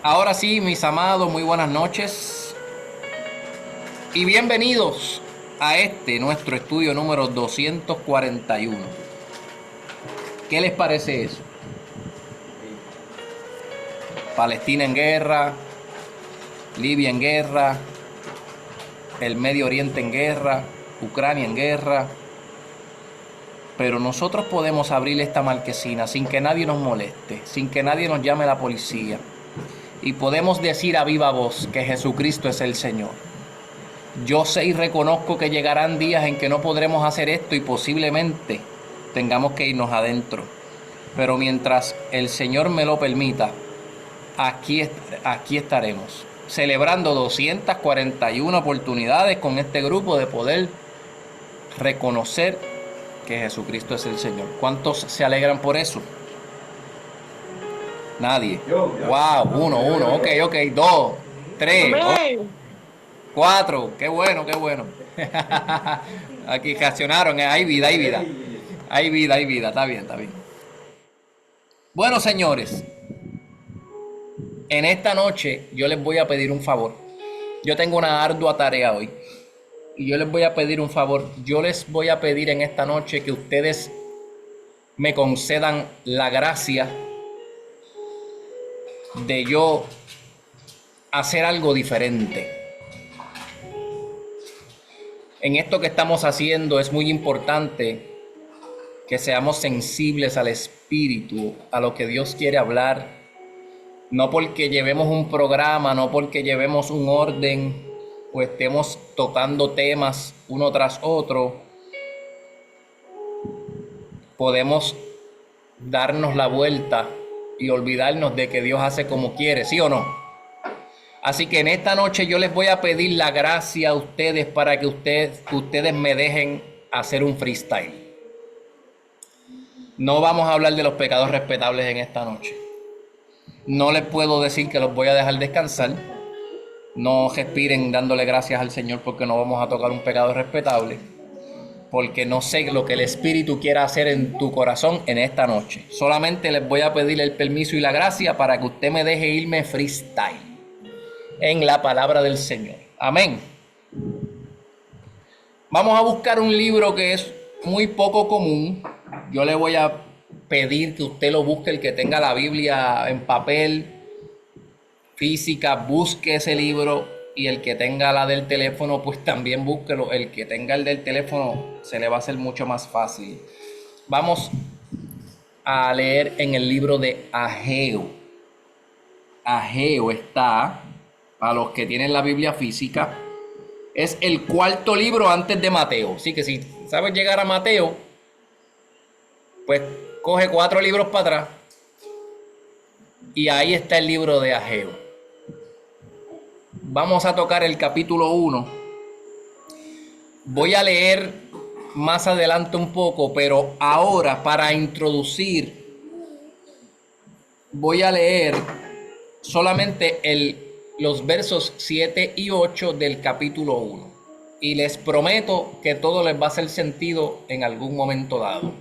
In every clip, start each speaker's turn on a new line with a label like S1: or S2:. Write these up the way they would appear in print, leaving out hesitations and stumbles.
S1: Ahora sí, mis amados, muy buenas noches y bienvenidos a nuestro estudio número 241. ¿Qué les parece eso? Palestina en guerra, Libia en guerra, el Medio Oriente en guerra, Ucrania en guerra. Pero nosotros podemos abrir esta marquesina sin que nadie nos moleste, sin que nadie nos llame a la policía. Y podemos decir a viva voz que Jesucristo es el Señor. Yo sé y reconozco que llegarán días en que no podremos hacer esto y posiblemente tengamos que irnos adentro. Pero mientras el Señor me lo permita, aquí estaremos, celebrando 241 oportunidades con este grupo de poder reconocer que Jesucristo es el Señor. ¿Cuántos se alegran por eso? Nadie. Wow, uno, ok, dos, tres.
S2: Amén.
S1: Cuatro, qué bueno, qué bueno. Aquí reaccionaron, hay vida, hay vida. Hay vida, hay vida, está bien, está bien. Bueno, señores, en esta noche yo les voy a pedir un favor. Yo tengo una ardua tarea hoy. Y yo les voy a pedir un favor. Yo les voy a pedir en esta noche que ustedes me concedan la gracia de yo hacer algo diferente. En esto que estamos haciendo es muy importante que seamos sensibles al Espíritu, a lo que Dios quiere hablar. No porque llevemos un programa, no porque llevemos un orden o estemos tocando temas uno tras otro, podemos darnos la vuelta y olvidarnos de que Dios hace como quiere, ¿sí o no? Así que en esta noche yo les voy a pedir la gracia a ustedes para que ustedes me dejen hacer un freestyle. No vamos a hablar de los pecados respetables en esta noche. No les puedo decir que los voy a dejar descansar. No respiren dándole gracias al Señor porque no vamos a tocar un pecado respetable. Porque no sé lo que el Espíritu quiera hacer en tu corazón en esta noche. Solamente les voy a pedir el permiso y la gracia para que usted me deje irme freestyle en la palabra del Señor. Amén. Vamos a buscar un libro que es muy poco común. Yo le voy a pedir que usted lo busque, el que tenga la Biblia en papel, física, busque ese libro, y el que tenga la del teléfono, pues también búsquelo. El que tenga el del teléfono se le va a hacer mucho más fácil. Vamos a leer en el libro de Ageo. Ageo está, para los que tienen la Biblia física, es el cuarto libro antes de Mateo. Así que si sabes llegar a Mateo, pues coge 4 libros para atrás y ahí está el libro de Ageo. Vamos a tocar el capítulo 1. Voy a leer más adelante un poco, pero ahora para introducir voy a leer solamente los versos 7 y 8 del capítulo 1. Y les prometo que todo les va a hacer sentido en algún momento dado.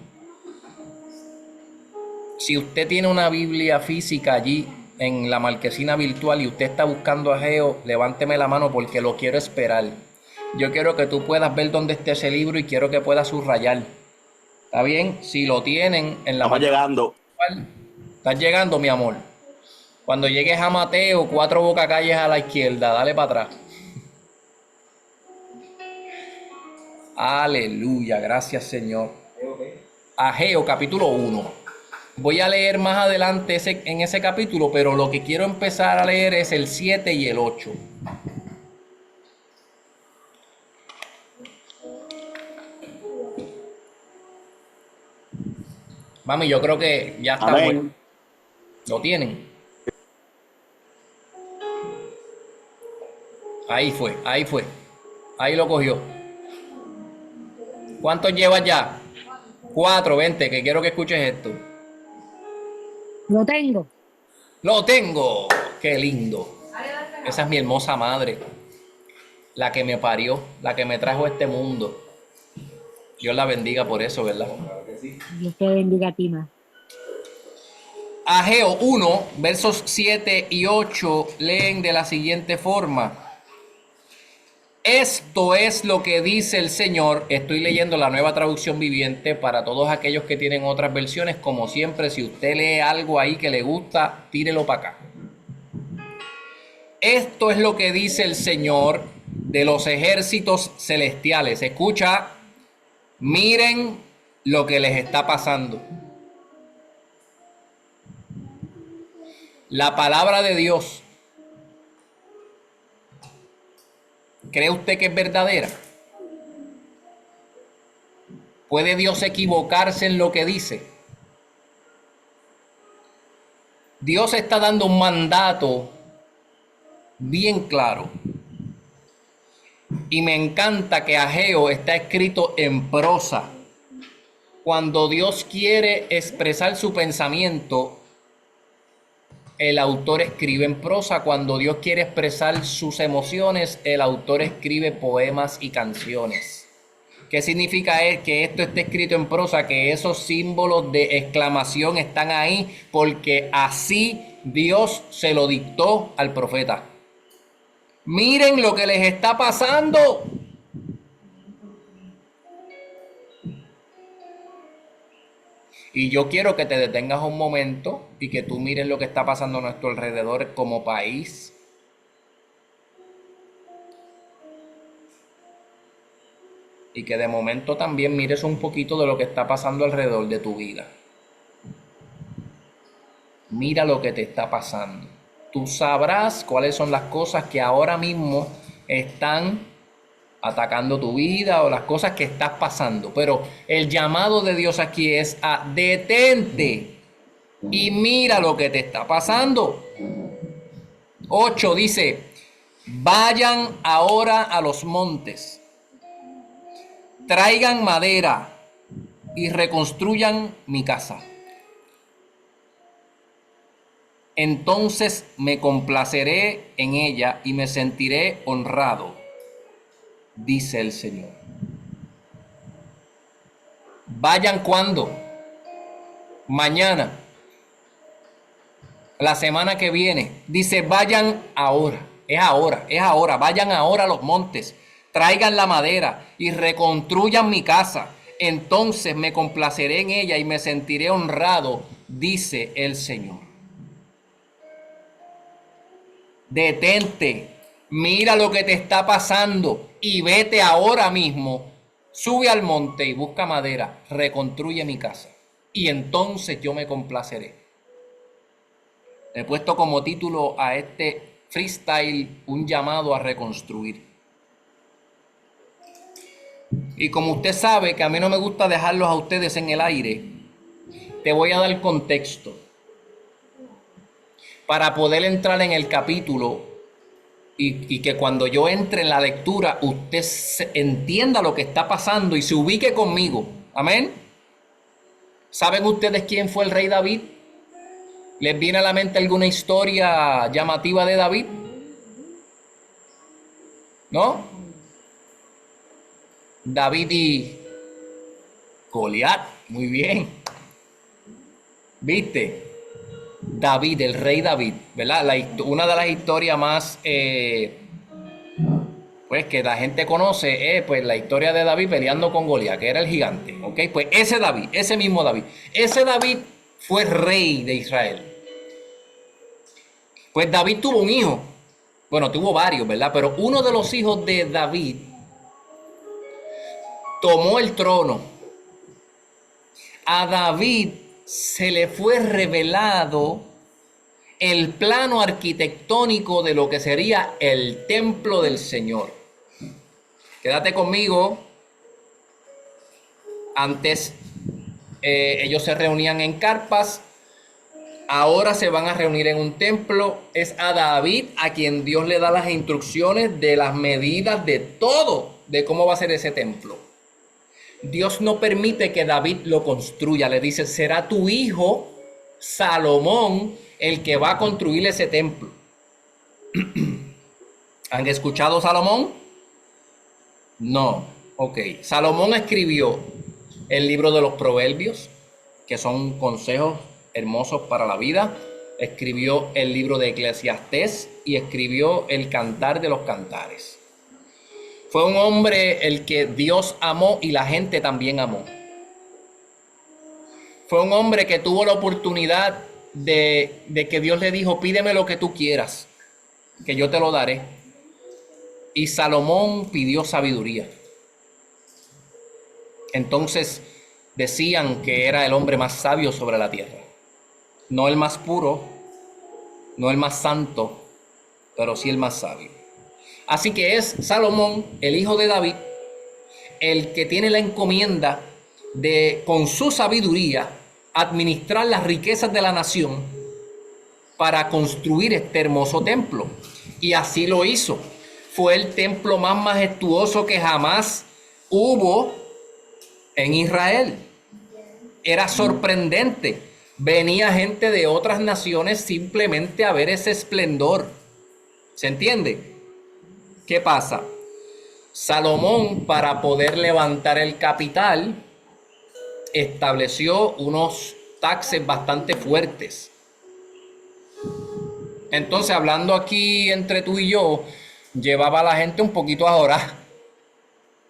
S1: Si usted tiene una Biblia física allí en la marquesina virtual y usted está buscando Ageo, levánteme la mano porque lo quiero esperar. Yo quiero que tú puedas ver dónde está ese libro y quiero que puedas subrayar. ¿Está bien? Si lo tienen en la
S3: Estamos
S1: marquesina
S3: llegando.
S1: virtual, estás llegando, mi amor. Cuando llegues a Mateo, 4 bocacalles a la izquierda, dale para atrás. Aleluya, gracias Señor. Ageo capítulo 1. Voy a leer más adelante en ese capítulo, pero lo que quiero empezar a leer es el 7 y el 8. Mami, yo creo que ya está bueno.
S3: Amén.
S1: ¿Lo tienen? Ahí fue, ahí fue. Ahí lo cogió. ¿Cuántos llevas ya? 4, 20, que quiero que escuches esto.
S2: Lo tengo.
S1: ¡Lo tengo! ¡Qué lindo! Esa es mi hermosa madre, la que me parió, la que me trajo a este mundo. Dios la bendiga por eso, ¿verdad?
S2: Dios te bendiga a ti más.
S1: Ageo 1, versos 7 y 8 leen de la siguiente forma. Esto es lo que dice el Señor. Estoy leyendo la Nueva Traducción Viviente para todos aquellos que tienen otras versiones. Como siempre, si usted lee algo ahí que le gusta, tírelo para acá. Esto es lo que dice el Señor de los ejércitos celestiales. Escucha, miren lo que les está pasando. La palabra de Dios, ¿cree usted que es verdadera? ¿Puede Dios equivocarse en lo que dice? Dios está dando un mandato bien claro. Y me encanta que Ageo está escrito en prosa. Cuando Dios quiere expresar su pensamiento, el autor escribe en prosa. Cuando Dios quiere expresar sus emociones, el autor escribe poemas y canciones. ¿Qué significa que esto esté escrito en prosa? Que esos símbolos de exclamación están ahí porque así Dios se lo dictó al profeta. Miren lo que les está pasando. Y yo quiero que te detengas un momento y que tú mires lo que está pasando a nuestro alrededor como país. Y que de momento también mires un poquito de lo que está pasando alrededor de tu vida. Mira lo que te está pasando. Tú sabrás cuáles son las cosas que ahora mismo están atacando tu vida o las cosas que estás pasando. Pero el llamado de Dios aquí es a detente y mira lo que te está pasando. 8 dice, vayan ahora a los montes, traigan madera y reconstruyan mi casa. Entonces me complaceré en ella y me sentiré honrado, dice el Señor. Vayan cuando, mañana, la semana que viene. Dice, vayan ahora. Es ahora. Vayan ahora a los montes, traigan la madera y reconstruyan mi casa. Entonces me complaceré en ella y me sentiré honrado, dice el Señor. Detente, mira lo que te está pasando y vete ahora mismo. Sube al monte y busca madera, reconstruye mi casa y entonces yo me complaceré. He puesto como título a este freestyle un llamado a reconstruir. Y como usted sabe que a mí no me gusta dejarlos a ustedes en el aire, te voy a dar contexto para poder entrar en el capítulo y que cuando yo entre en la lectura usted entienda lo que está pasando y se ubique conmigo. Amén. ¿Saben ustedes quién fue el rey David? ¿Les viene a la mente alguna historia llamativa de David? ¿No? David y Goliat. Muy bien. ¿Viste? David, el rey David, ¿verdad? Una de las historias más pues que la gente conoce es pues la historia de David peleando con Goliat, que era el gigante, ¿ok? Pues ese David, ese mismo David, ese David fue rey de Israel. Pues David tuvo un hijo, bueno, tuvo varios, ¿verdad? Pero uno de los hijos de David tomó el trono. A David se le fue revelado el plano arquitectónico de lo que sería el templo del Señor. Quédate conmigo. Antes ellos se reunían en carpas, ahora se van a reunir en un templo. Es a David a quien Dios le da las instrucciones de las medidas de todo, de cómo va a ser ese templo. Dios no permite que David lo construya. Le dice, será tu hijo Salomón el que va a construir ese templo. ¿Han escuchado Salomón? No. Ok. Salomón escribió el libro de los Proverbios, que son consejos hermosos para la vida. Escribió el libro de Eclesiastés y escribió el Cantar de los Cantares. Fue un hombre el que Dios amó y la gente también amó. Fue un hombre que tuvo la oportunidad de que Dios le dijo: pídeme lo que tú quieras, que yo te lo daré. Y Salomón pidió sabiduría. Entonces decían que era el hombre más sabio sobre la tierra. No el más puro, no el más santo, pero sí el más sabio. Así que es Salomón, el hijo de David, el que tiene la encomienda de, con su sabiduría, administrar las riquezas de la nación para construir este hermoso templo. Y así lo hizo. Fue el templo más majestuoso que jamás hubo en Israel. Era sorprendente. Venía gente de otras naciones simplemente a ver ese esplendor. ¿Se entiende? ¿Qué pasa? Salomón, para poder levantar el capital, estableció unos taxes bastante fuertes. Entonces, hablando aquí entre tú y yo, llevaba a la gente un poquito a orar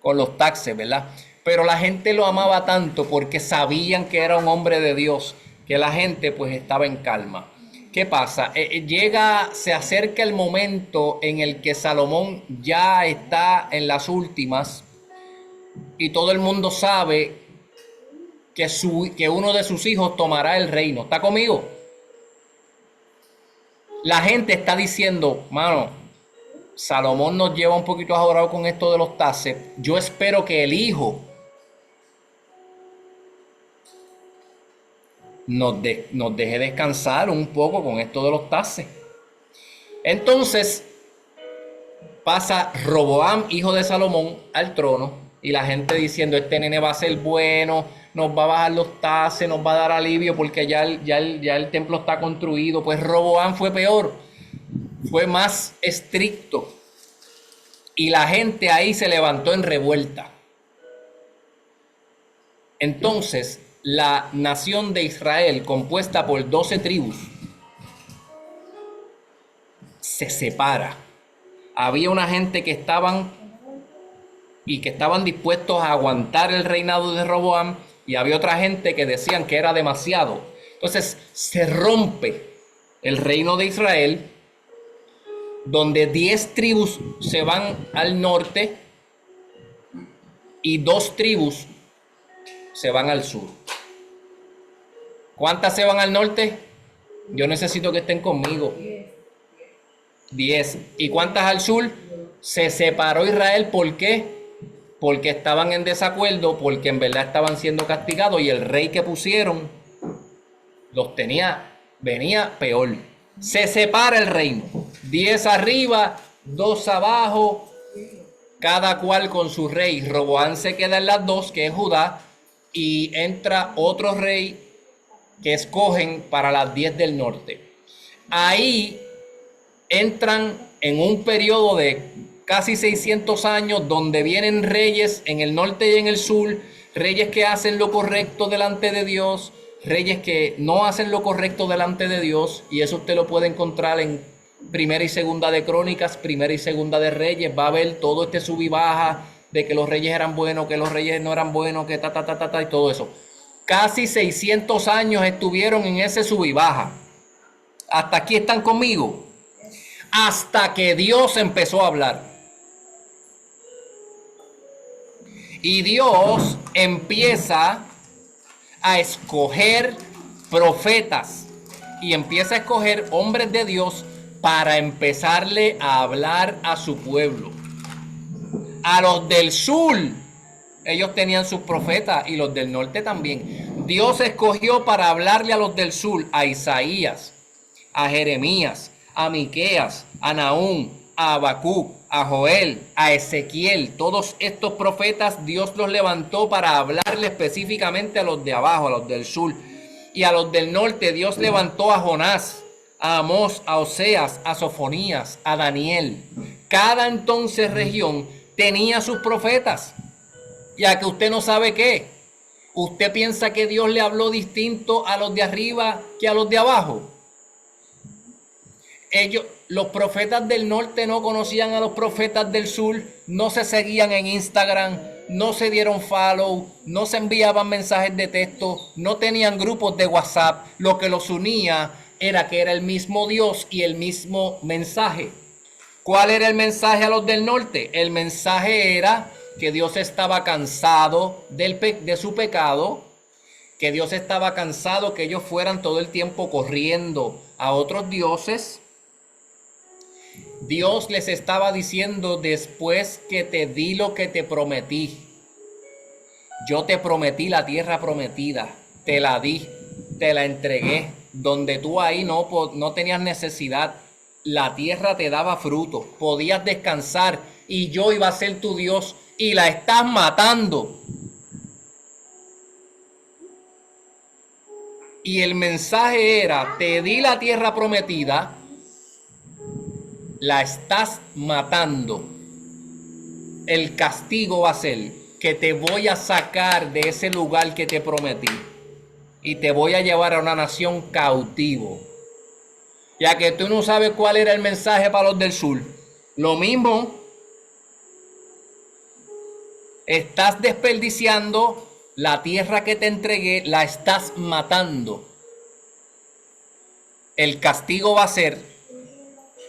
S1: con los taxes, ¿verdad? Pero la gente lo amaba tanto porque sabían que era un hombre de Dios, que la gente pues estaba en calma. ¿Qué pasa? Se acerca el momento en el que Salomón ya está en las últimas y todo el mundo sabe que uno de sus hijos tomará el reino. ¿Está conmigo? La gente está diciendo: mano, Salomón nos lleva un poquito ahorrado con esto de los taxes. Yo espero que el hijo nos deje descansar un poco con esto de los taxes. Entonces pasa Roboam, hijo de Salomón, al trono, y la gente diciendo: este nene va a ser bueno, nos va a bajar los taxes, nos va a dar alivio porque ya el templo está construido. Pues Roboam fue peor, fue más estricto, y la gente ahí se levantó en revuelta. Entonces la nación de Israel, compuesta por 12 tribus, se separa. Había una gente que estaban dispuestos a aguantar el reinado de Roboam, y había otra gente que decían que era demasiado. Entonces se rompe el reino de Israel, donde 10 tribus se van al norte y 2 tribus se van al sur. ¿Cuántas se van al norte? Yo necesito que estén conmigo. 10. ¿Y cuántas al sur? Se separó Israel. ¿Por qué? Porque estaban en desacuerdo, porque en verdad estaban siendo castigados, y el rey que pusieron venía peor. Se separa el reino. 10 arriba, 2 abajo, cada cual con su rey. Roboam se queda en las 2, que es Judá, y entra otro rey que escogen para las 10 del norte. Ahí entran en un periodo de casi 600 años, donde vienen reyes en el norte y en el sur, reyes que hacen lo correcto delante de Dios, reyes que no hacen lo correcto delante de Dios, y eso usted lo puede encontrar en Primera y Segunda de Crónicas, Primera y Segunda de Reyes. Va a ver todo este sub y baja de que los reyes eran buenos, que los reyes no eran buenos, que y todo eso. Casi 600 años estuvieron en ese sub y baja. Hasta aquí están conmigo. Hasta que Dios empezó a hablar. Y Dios empieza a escoger profetas y empieza a escoger hombres de Dios para empezarle a hablar a su pueblo. A los del sur, ellos tenían sus profetas, y los del norte también. Dios escogió para hablarle a los del sur, a Isaías, a Jeremías, a Miqueas, a Nahum, a Habacuc, a Joel, a Ezequiel. Todos estos profetas Dios los levantó para hablarle específicamente a los de abajo, a los del sur. Y a los del norte Dios levantó a Jonás, a Amós, a Oseas, a Sofonías, a Daniel. Cada entonces región tenía sus profetas. Y a que usted no sabe qué, ¿Usted piensa que Dios le habló distinto a los de arriba que a los de abajo? Los profetas del norte no conocían a los profetas del sur, no se seguían en Instagram, no se dieron follow, no se enviaban mensajes de texto, no tenían grupos de WhatsApp. Lo que los unía era que era el mismo Dios y el mismo mensaje. ¿Cuál era el mensaje a los del norte? El mensaje era que Dios estaba cansado de su pecado, que Dios estaba cansado que ellos fueran todo el tiempo corriendo a otros dioses. Dios les estaba diciendo: después que te di lo que te prometí, yo te prometí la tierra prometida, te la di, te la entregué, donde tú ahí no tenías necesidad, la tierra te daba fruto, podías descansar y yo iba a ser tu Dios, y la estás matando. Y el mensaje era: te di la tierra prometida, la estás matando. El castigo va a ser que te voy a sacar de ese lugar que te prometí y te voy a llevar a una nación cautivo. Ya que tú no sabes cuál era el mensaje para los del sur. Lo mismo, estás desperdiciando la tierra que te entregué, la estás matando. El castigo va a ser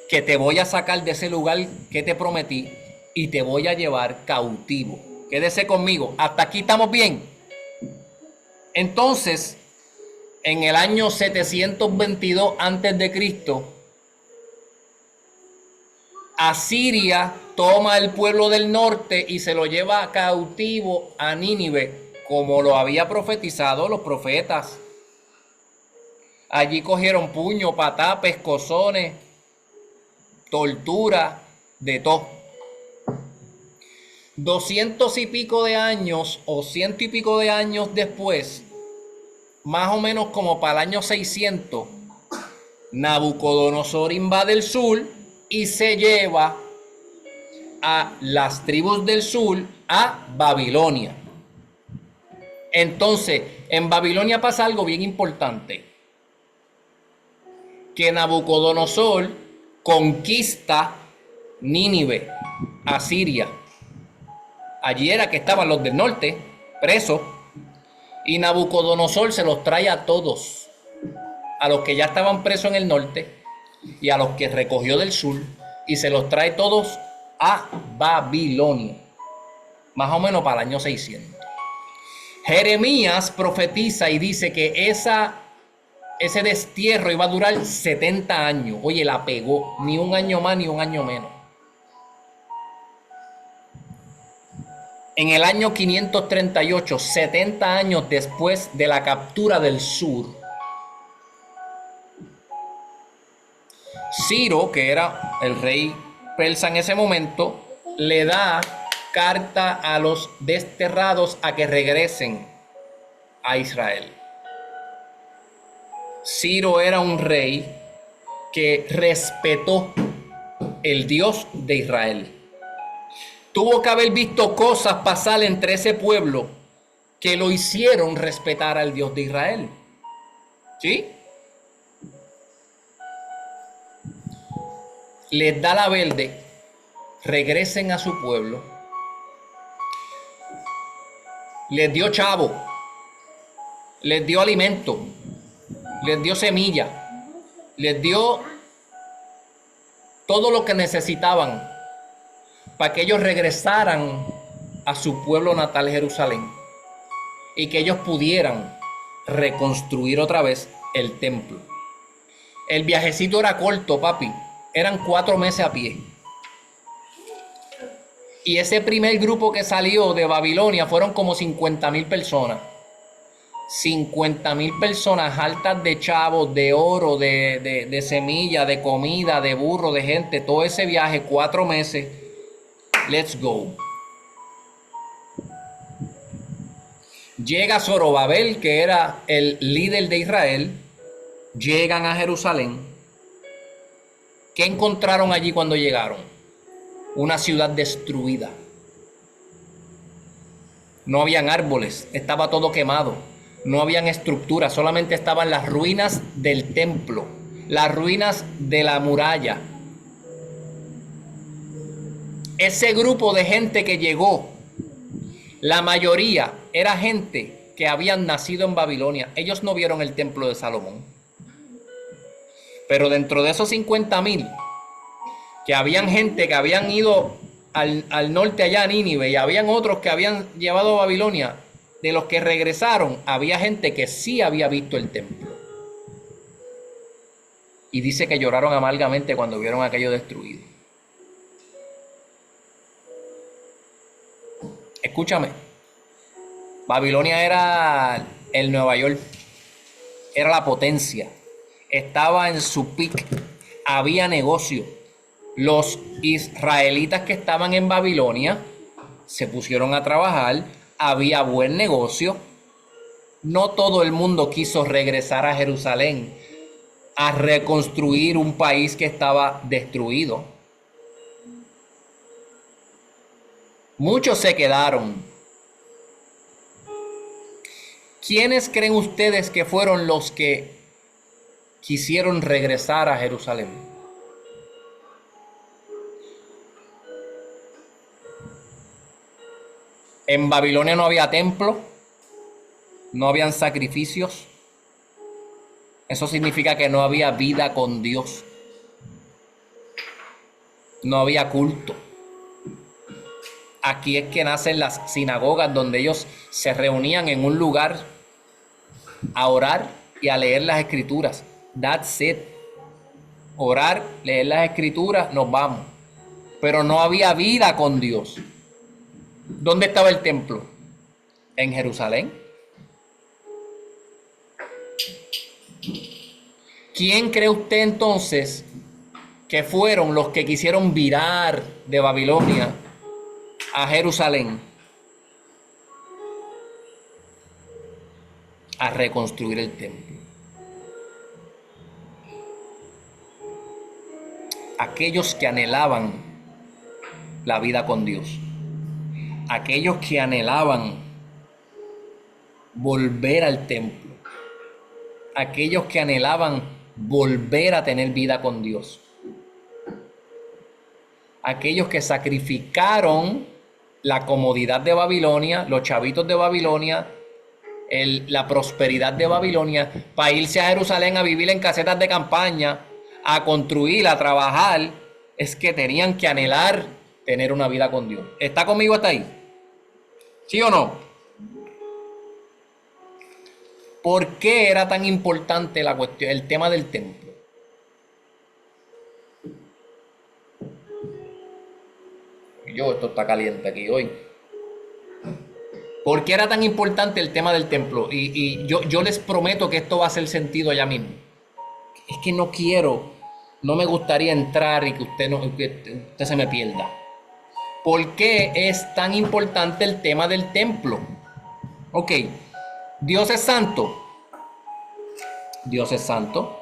S1: que te voy a sacar de ese lugar que te prometí y te voy a llevar cautivo. Quédese conmigo. Hasta aquí estamos bien. Entonces, en el año 722 a.C., Asiria toma el pueblo del norte y se lo lleva cautivo a Nínive, como lo había profetizado los profetas. Allí cogieron puño, patá, pescozones, tortura, de todo. 200 y pico de años o 100 y pico de años después, más o menos como para el año 600, Nabucodonosor invade el sur y se lleva a las tribus del sur a Babilonia. Entonces, en Babilonia pasa algo bien importante, que Nabucodonosor conquista Nínive, Asiria. Allí era que estaban los del norte presos, y Nabucodonosor se los trae a todos, a los que ya estaban presos en el norte y a los que recogió del sur, y se los trae todos a Babilonia, más o menos para el año 600. Jeremías profetiza y dice que ese destierro iba a durar 70 años. Oye, la pegó, ni un año más ni un año menos. En el año 538, 70 años después de la captura del sur, Ciro, que era el rey persa en ese momento, le da carta a los desterrados a que regresen a Israel. Ciro era un rey que respetó el Dios de Israel. Tuvo que haber visto cosas pasar entre ese pueblo que lo hicieron respetar al Dios de Israel. ¿Sí? Les da la verde, regresen a su pueblo. Les dio chavo, les dio alimento, les dio semilla, les dio todo lo que necesitaban para que ellos regresaran a su pueblo natal, Jerusalén, y que ellos pudieran reconstruir otra vez el templo. El viajecito era corto, papi. Eran 4 meses a pie. Y ese primer grupo que salió de Babilonia fueron como 50,000 personas. 50,000 personas altas de chavos, de oro, de semilla, de comida, de burro, de gente. Todo ese viaje, 4 meses. Let's go. Llega Zorobabel, que era el líder de Israel. Llegan a Jerusalén. ¿Qué encontraron allí cuando llegaron? Una ciudad destruida. No habían árboles, estaba todo quemado. No habían estructuras, solamente estaban las ruinas del templo, las ruinas de la muralla. Ese grupo de gente que llegó, la mayoría era gente que habían nacido en Babilonia. Ellos no vieron el templo de Salomón. Pero dentro de esos 50,000, que habían gente que habían ido al norte allá a Nínive y habían otros que habían llevado a Babilonia, de los que regresaron, había gente que sí había visto el templo. Y dice que lloraron amargamente cuando vieron aquello destruido. Escúchame, Babilonia era el Nueva York, era la potencia, estaba en su pic, había negocio. Los israelitas que estaban en Babilonia se pusieron a trabajar, había buen negocio. No todo el mundo quiso regresar a Jerusalén a reconstruir un país que estaba destruido. Muchos se quedaron. ¿Quiénes creen ustedes que fueron los que quisieron regresar a Jerusalén? En Babilonia no había templo, no habían sacrificios. Eso significa que no había vida con Dios. No había culto. Aquí es que nacen las sinagogas, donde ellos se reunían en un lugar a orar y a leer las escrituras. That's it. Orar, leer las escrituras, nos vamos. Pero no había vida con Dios. ¿Dónde estaba el templo? En Jerusalén. ¿Quién cree usted entonces que fueron los que quisieron virar de Babilonia a Jerusalén a reconstruir el templo? Aquellos que anhelaban la vida con Dios, aquellos que anhelaban volver al templo, aquellos que anhelaban volver a tener vida con Dios, aquellos que sacrificaron la comodidad de Babilonia, los chavitos de Babilonia, la prosperidad de Babilonia, para irse a Jerusalén a vivir en casetas de campaña, a construir, a trabajar. Es que tenían que anhelar tener una vida con Dios. ¿Está conmigo hasta ahí? ¿Sí o no? ¿Por qué era tan importante la cuestión, el tema del templo? Esto está caliente aquí hoy. ¿Por qué era tan importante el tema del templo? Y yo les prometo que esto va a hacer sentido ya mismo. Es que no me gustaría entrar y que usted se me pierda. ¿Por qué es tan importante el tema del templo? Ok, Dios es santo. Dios es santo.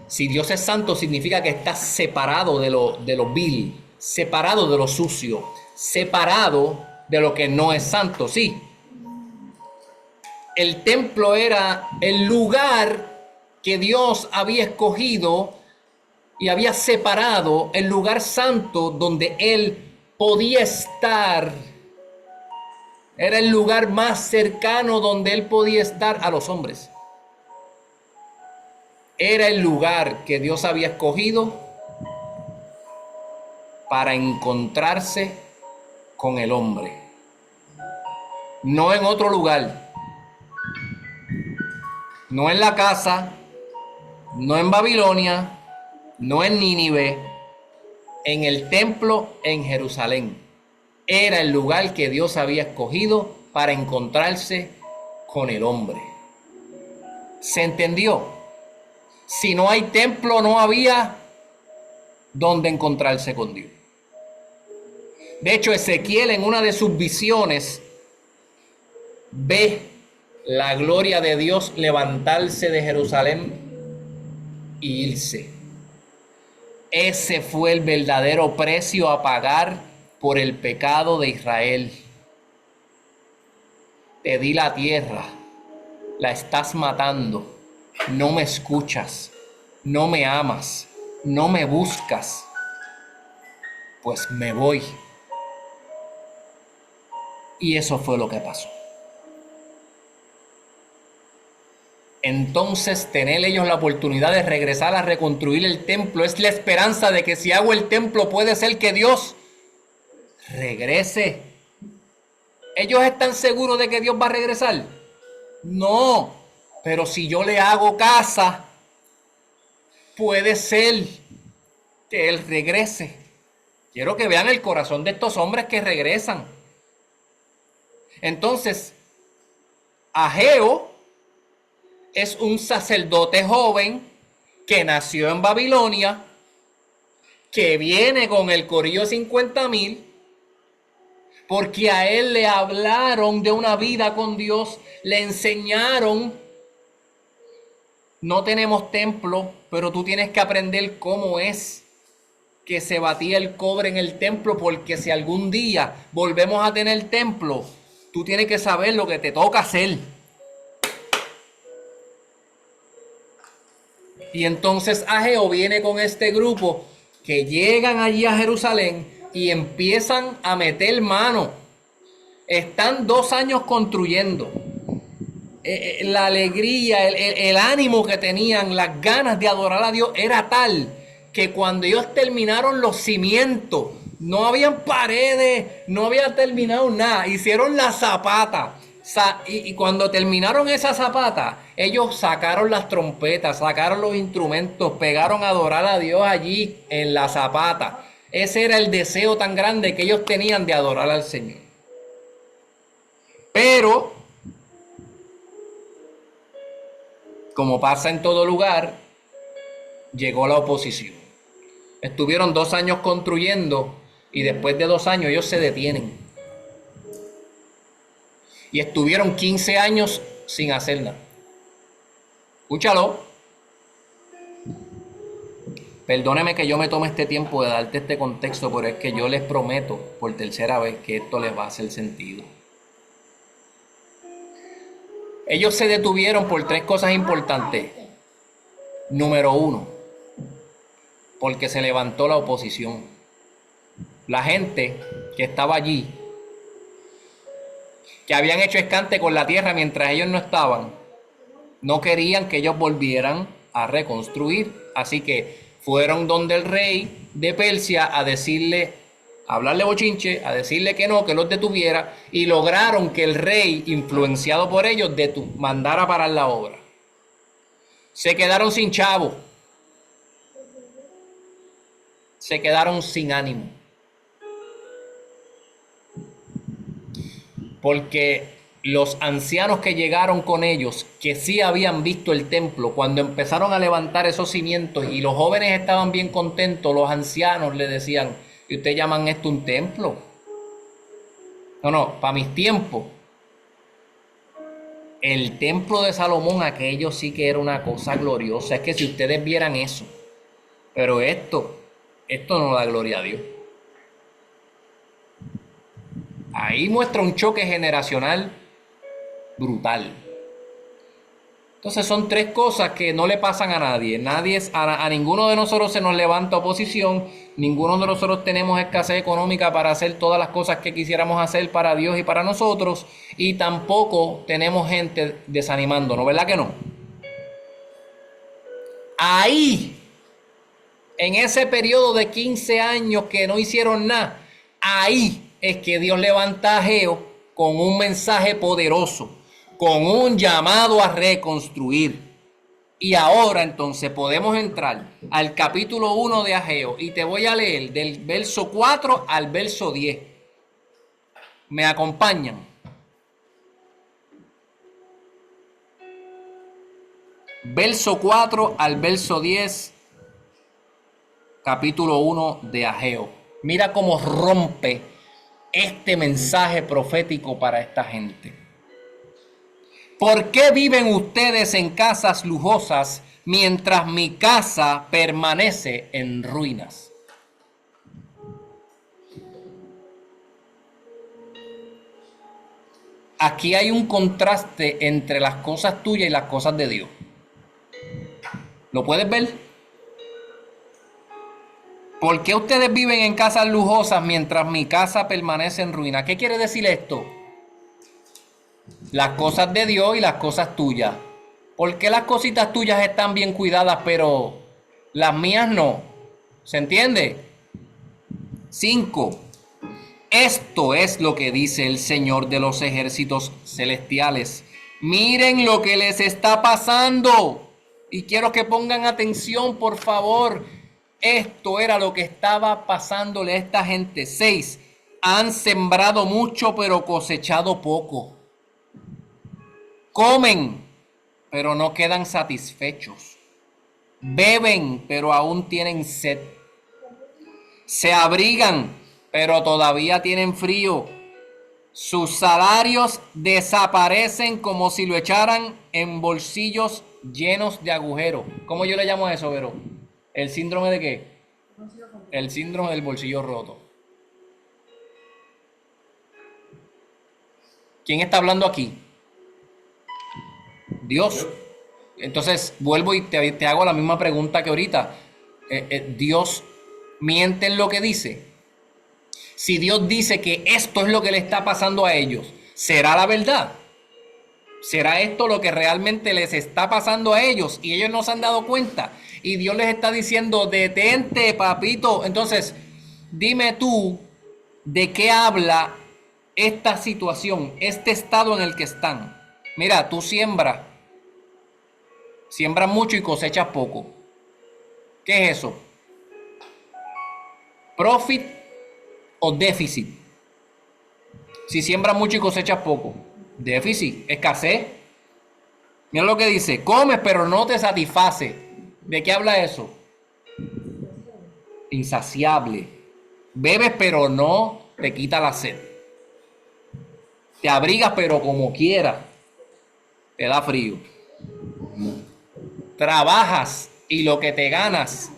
S1: Si Dios es santo, significa que está separado de lo vil, separado de lo sucio, separado de lo que no es santo, sí. El templo era el lugar que Dios había escogido y había separado, el lugar santo donde Él podía estar. Era el lugar más cercano donde Él podía estar a los hombres. Era el lugar que Dios había escogido para encontrarse con el hombre. No en otro lugar. No en la casa, no en Babilonia, no en Nínive, en el templo en Jerusalén. Era el lugar que Dios había escogido para encontrarse con el hombre. ¿Se entendió? Si no hay templo, no había donde encontrarse con Dios. De hecho, Ezequiel en una de sus visiones ve la gloria de Dios levantarse de Jerusalén e irse. Ese fue el verdadero precio a pagar por el pecado de Israel. Te di la tierra, la estás matando, no me escuchas, no me amas, no me buscas, pues me voy. Y eso fue lo que pasó. Entonces, tener ellos la oportunidad de regresar a reconstruir el templo es la esperanza de que si hago el templo puede ser que Dios regrese. ¿Ellos están seguros de que Dios va a regresar? No, pero si yo le hago casa, puede ser que Él regrese. Quiero que vean el corazón de estos hombres que regresan. Entonces, Ageo es un sacerdote joven que nació en Babilonia, que viene con el corillo de 50,000, porque a él le hablaron de una vida con Dios, le enseñaron, no tenemos templo, pero tú tienes que aprender cómo es que se batía el cobre en el templo, porque si algún día volvemos a tener templo, tú tienes que saber lo que te toca hacer. Y entonces Ageo viene con este grupo que llegan allí a Jerusalén y empiezan a meter mano. Están 2 años construyendo. La alegría, el ánimo que tenían, las ganas de adorar a Dios era tal que cuando ellos terminaron los cimientos, no habían paredes, no había terminado nada, hicieron la zapata. Y cuando terminaron esa zapata, ellos sacaron las trompetas, sacaron los instrumentos, pegaron a adorar a Dios allí en la zapata. Ese era el deseo tan grande que ellos tenían de adorar al Señor. Pero, como pasa en todo lugar, llegó la oposición. Estuvieron 2 años construyendo y después de 2 años ellos se detienen. Y estuvieron 15 años sin hacer nada. Escúchalo. Perdóneme que yo me tome este tiempo de darte este contexto, pero es que yo les prometo por tercera vez que esto les va a hacer sentido. Ellos se detuvieron por 3 cosas importantes. Número 1, porque se levantó la oposición. La gente que estaba allí, que habían hecho escante con la tierra mientras ellos no estaban, no querían que ellos volvieran a reconstruir. Así que fueron donde el rey de Persia a decirle, a hablarle bochinche, a decirle que no, que los detuviera, y lograron que el rey, influenciado por ellos, mandara a parar la obra. Se quedaron sin chavo, se quedaron sin ánimo, porque los ancianos que llegaron con ellos, que sí habían visto el templo, cuando empezaron a levantar esos cimientos y los jóvenes estaban bien contentos, los ancianos le decían, ¿y ustedes llaman esto un templo? No, para mis tiempos, el templo de Salomón, aquello sí que era una cosa gloriosa. Es que si ustedes vieran eso, pero esto no da gloria a Dios. Ahí muestra un choque generacional brutal. Entonces son 3 cosas que no le pasan a nadie. A ninguno de nosotros se nos levanta oposición. Ninguno de nosotros tenemos escasez económica para hacer todas las cosas que quisiéramos hacer para Dios y para nosotros. Y tampoco tenemos gente desanimándonos, ¿verdad que no? Ahí, en ese periodo de 15 años que no hicieron nada, ahí es que Dios levanta a Ageo con un mensaje poderoso, con un llamado a reconstruir. Y ahora entonces podemos entrar al capítulo 1 de Ageo y te voy a leer del verso 4 al verso 10. ¿Me acompañan? Verso 4 al verso 10, capítulo 1 de Ageo. Mira cómo rompe este mensaje profético para esta gente. ¿Por qué viven ustedes en casas lujosas mientras mi casa permanece en ruinas? Aquí hay un contraste entre las cosas tuyas y las cosas de Dios. ¿Lo puedes ver? ¿Por qué ustedes viven en casas lujosas mientras mi casa permanece en ruina? ¿Qué quiere decir esto? Las cosas de Dios y las cosas tuyas. ¿Por qué las cositas tuyas están bien cuidadas, pero las mías no? ¿Se entiende? 5. Esto es lo que dice el Señor de los ejércitos celestiales. Miren lo que les está pasando. Y quiero que pongan atención, por favor. Esto era lo que estaba pasándole a esta gente. 6. Han sembrado mucho, pero cosechado poco. Comen, pero no quedan satisfechos. Beben, pero aún tienen sed. Se abrigan, pero todavía tienen frío. Sus salarios desaparecen como si lo echaran en bolsillos llenos de agujeros. ¿Cómo yo le llamo a eso, Vero? ¿El síndrome de qué? El síndrome del bolsillo roto. ¿Quién está hablando aquí? Dios. Entonces vuelvo y te hago la misma pregunta que ahorita. ¿Dios miente en lo que dice? Si Dios dice que esto es lo que le está pasando a ellos, ¿será la verdad? ¿Será esto lo que realmente les está pasando a ellos y ellos no se han dado cuenta? Y Dios les está diciendo, detente, papito. Entonces, dime tú, ¿de qué habla esta situación, este estado en el que están? Mira, tú siembras mucho y cosechas poco. ¿Qué es eso? Profit o déficit. Si siembras mucho y cosechas poco, déficit, escasez. Mira lo que dice, comes pero no te satisface. ¿De qué habla eso? Insaciable. Bebes pero no te quita la sed. Te abrigas pero como quieras te da frío. Trabajas y lo que te ganas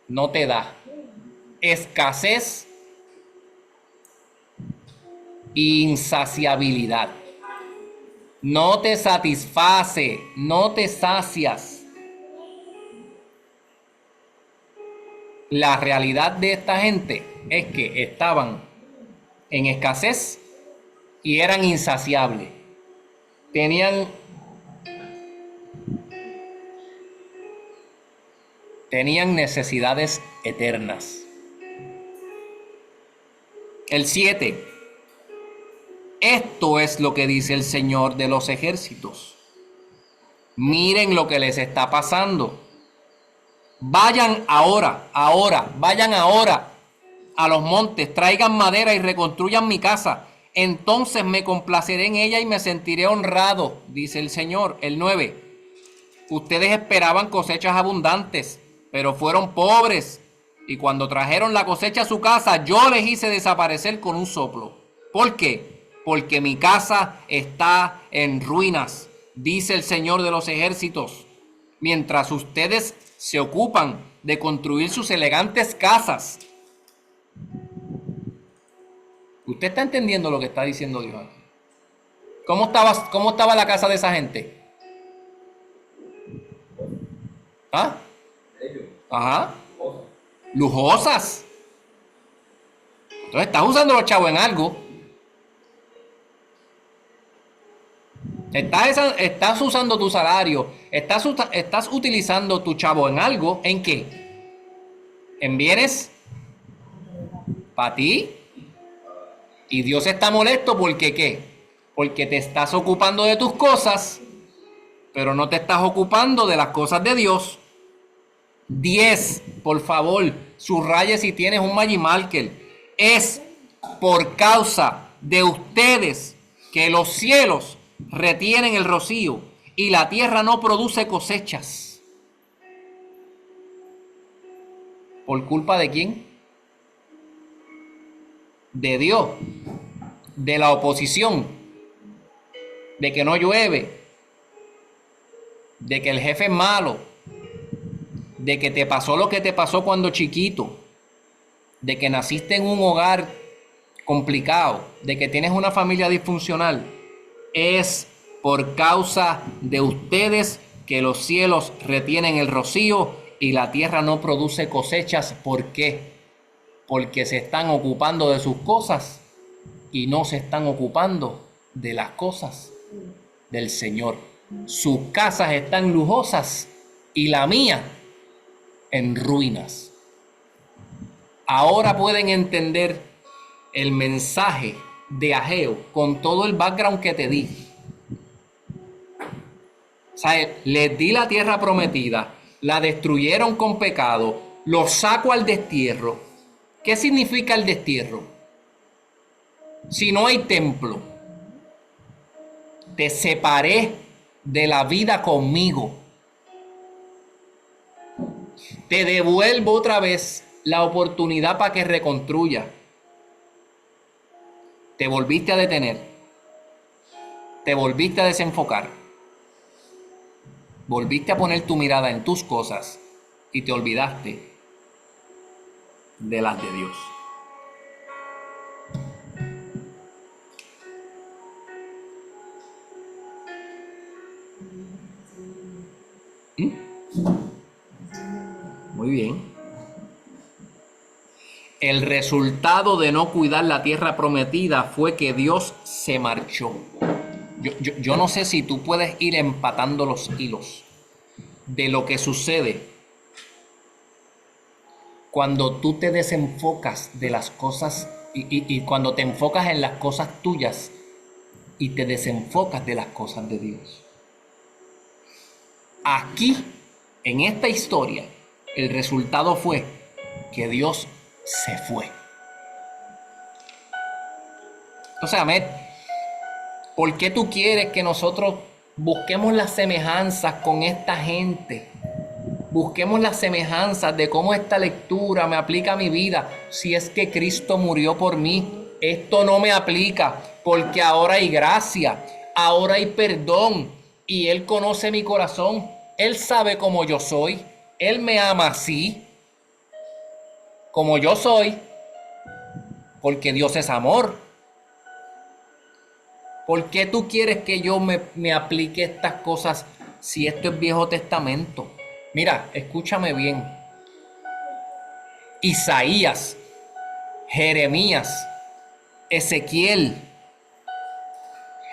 S1: no te da. Escasez e insaciabilidad. No te satisface, no te sacias. La realidad de esta gente es que estaban en escasez y eran insaciables. Tenían necesidades eternas. El 7. Esto es lo que dice el Señor de los ejércitos. Miren lo que les está pasando. Vayan ahora a los montes, traigan madera y reconstruyan mi casa. Entonces me complaceré en ella y me sentiré honrado, dice el Señor. El 9. Ustedes esperaban cosechas abundantes, pero fueron pobres. Y cuando trajeron la cosecha a su casa, yo les hice desaparecer con un soplo. ¿Por qué? Porque mi casa está en ruinas, dice el Señor de los ejércitos. Mientras ustedes se ocupan de construir sus elegantes casas. ¿Usted está entendiendo lo que está diciendo Dios aquí? ¿Cómo estaba la casa de esa gente? ¿Ah? Ajá. Lujosas. Entonces estás usando los chavos en algo. Estás usando tu salario. Estás utilizando tu chavo en algo. ¿En qué? En bienes para ti. Y Dios está molesto porque ¿qué? Porque te estás ocupando de tus cosas, pero no te estás ocupando de las cosas de Dios. 10, por favor, subraye si tienes un Magic Marker. Es por causa de ustedes que los cielos retienen el rocío y la tierra no produce cosechas. ¿Por culpa de quién? De Dios, de la oposición, de que no llueve, de que el jefe es malo, de que te pasó lo que te pasó cuando chiquito, de que naciste en un hogar complicado, de que tienes una familia disfuncional. Es por causa de ustedes que los cielos retienen el rocío y la tierra no produce cosechas. ¿Por qué? Porque se están ocupando de sus cosas y no se están ocupando de las cosas del Señor. Sus casas están lujosas y la mía en ruinas. Ahora pueden entender el mensaje de Ageo con todo el background que te di. O sea, les di la tierra prometida, la destruyeron con pecado, los saco al destierro. ¿Qué significa el destierro? Si no hay templo, te separé de la vida conmigo. Te devuelvo otra vez la oportunidad para que reconstruya. Te volviste a detener. Te volviste a desenfocar. Volviste a poner tu mirada en tus cosas y te olvidaste de las de Dios. Muy bien. El resultado de no cuidar la tierra prometida fue que Dios se marchó. Yo no sé si tú puedes ir empatando los hilos de lo que sucede cuando tú te desenfocas de las cosas y cuando te enfocas en las cosas tuyas y te desenfocas de las cosas de Dios. Aquí, en esta historia, el resultado fue que Dios se fue. Entonces, Ahmed, ¿por qué tú quieres que nosotros busquemos las semejanzas con esta gente? Busquemos las semejanzas de cómo esta lectura me aplica a mi vida. Si es que Cristo murió por mí, esto no me aplica porque ahora hay gracia, ahora hay perdón y Él conoce mi corazón. Él sabe cómo yo soy. Él me ama así, como yo soy, porque Dios es amor. ¿Por qué tú quieres que yo me aplique estas cosas si esto es Viejo Testamento? Mira, escúchame bien. Isaías, Jeremías, Ezequiel,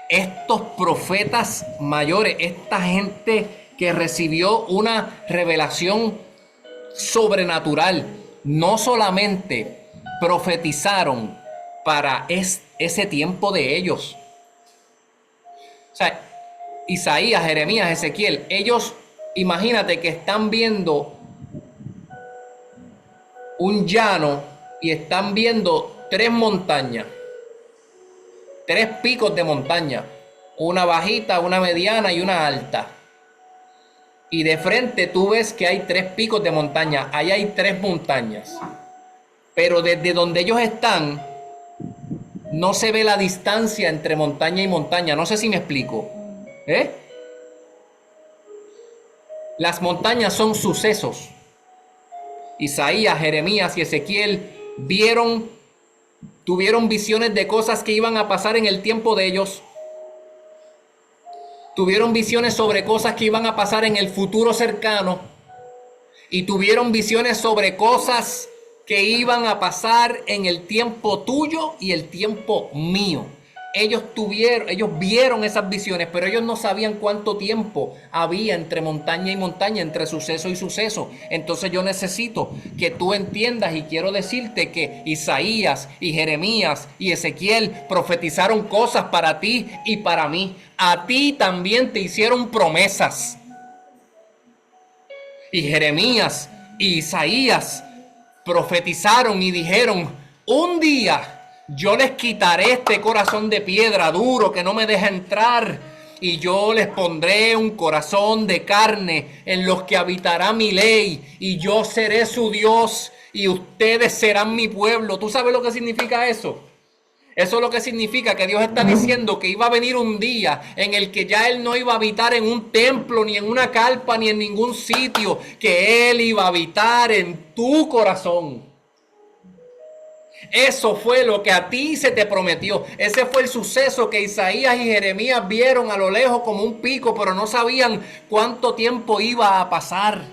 S1: estos profetas mayores, esta gente que recibió una revelación sobrenatural, no solamente profetizaron para ese tiempo de ellos. O sea, Isaías, Jeremías, Ezequiel, ellos, imagínate que están viendo un llano y están viendo 3 montañas, 3 picos de montaña, una bajita, una mediana y una alta. Y de frente tú ves que hay 3 picos de montaña, ahí hay 3 montañas. Pero desde donde ellos están, no se ve la distancia entre montaña y montaña. No sé si me explico. Las montañas son sucesos. Isaías, Jeremías y Ezequiel tuvieron visiones de cosas que iban a pasar en el tiempo de ellos. Tuvieron visiones sobre cosas que iban a pasar en el futuro cercano. Y tuvieron visiones sobre cosas que iban a pasar en el tiempo tuyo y el tiempo mío. Ellos vieron esas visiones, pero ellos no sabían cuánto tiempo había entre montaña y montaña, entre suceso y suceso. Entonces yo necesito que tú entiendas y quiero decirte que Isaías y Jeremías y Ezequiel profetizaron cosas para ti y para mí. A ti también te hicieron promesas. Y Jeremías y Isaías profetizaron y dijeron: un día yo les quitaré este corazón de piedra duro que no me deja entrar, y yo les pondré un corazón de carne en los que habitará mi ley, y yo seré su Dios y ustedes serán mi pueblo. ¿Tú sabes lo que significa eso? Eso es lo que significa que Dios está diciendo que iba a venir un día en el que ya Él no iba a habitar en un templo, ni en una carpa, ni en ningún sitio, que Él iba a habitar en tu corazón. Eso fue lo que a ti se te prometió. Ese fue el suceso que Isaías y Jeremías vieron a lo lejos como un pico, pero no sabían cuánto tiempo iba a pasar.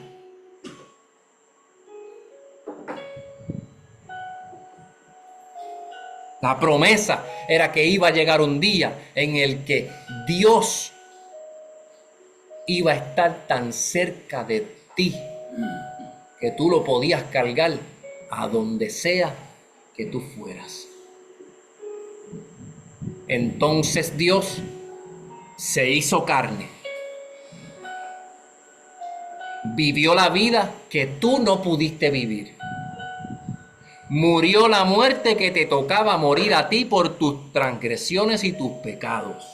S1: La promesa era que iba a llegar un día en el que Dios iba a estar tan cerca de ti que tú lo podías cargar a donde sea que tú fueras. Entonces Dios se hizo carne, vivió la vida que tú no pudiste vivir, murió la muerte que te tocaba morir a ti por tus transgresiones y tus pecados,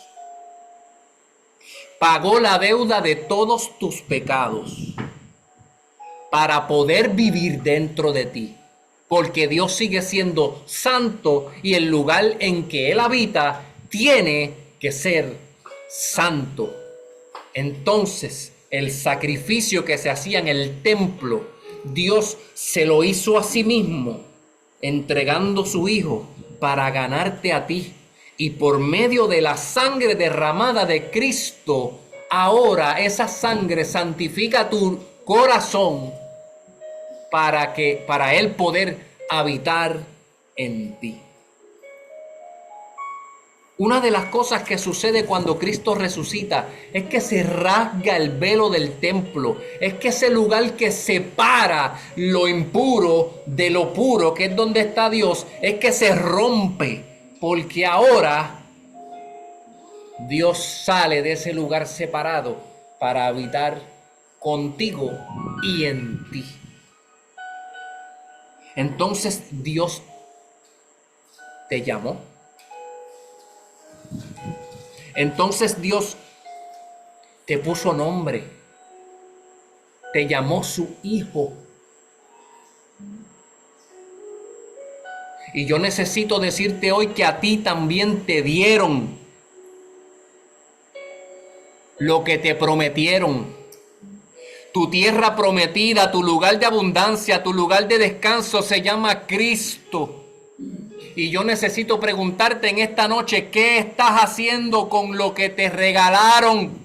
S1: pagó la deuda de todos tus pecados para poder vivir dentro de ti, porque Dios sigue siendo santo y el lugar en que Él habita tiene que ser santo. Entonces, el sacrificio que se hacía en el templo, Dios se lo hizo a sí mismo, entregando su Hijo para ganarte a ti. Y por medio de la sangre derramada de Cristo, ahora esa sangre santifica tu corazón para Él poder habitar en ti. Una de las cosas que sucede cuando Cristo resucita es que se rasga el velo del templo. Es que ese lugar que separa lo impuro de lo puro, que es donde está Dios, es que se rompe. Porque ahora Dios sale de ese lugar separado para habitar contigo y en ti. Entonces Dios te llamó. Entonces Dios te puso nombre, te llamó su hijo. Y yo necesito decirte hoy que a ti también te dieron lo que te prometieron. Tu tierra prometida, tu lugar de abundancia, tu lugar de descanso se llama Cristo. Y yo necesito preguntarte en esta noche, ¿qué estás haciendo con lo que te regalaron?